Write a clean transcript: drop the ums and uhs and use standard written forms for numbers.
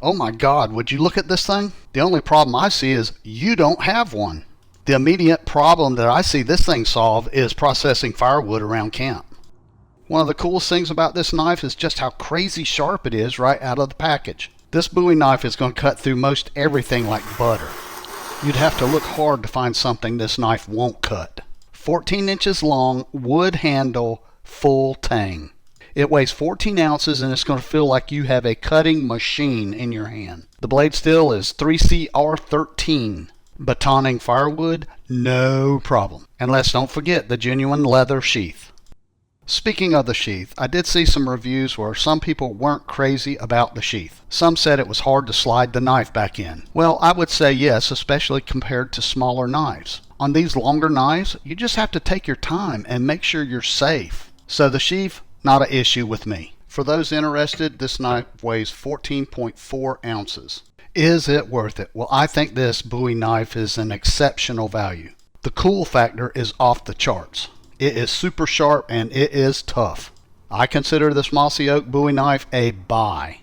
Oh my God, would you look at this thing? The only problem I see is you don't have one. The immediate problem that I see this thing solve is processing firewood around camp. One of the coolest things about this knife is just how crazy sharp it is right out of the package. This Bowie knife is going to cut through most everything like butter. You'd have to look hard to find something this knife won't cut. 14 inches long, wood handle, full tang. It weighs 14 ounces and it's going to feel like you have a cutting machine in your hand. The blade steel is 3CR13. Batoning firewood, no problem. And let's don't forget the genuine leather sheath. Speaking of the sheath, I did see some reviews where some people weren't crazy about the sheath. Some said it was hard to slide the knife back in. Well, I would say yes, especially compared to smaller knives. On these longer knives, you just have to take your time and make sure you're safe. So the sheath, not an issue with me. For those interested, this knife weighs 14.4 ounces. Is it worth it? Well, I think this Bowie knife is an exceptional value. The cool factor is off the charts. It is super sharp and it is tough. I consider this Mossy Oak Bowie knife a buy.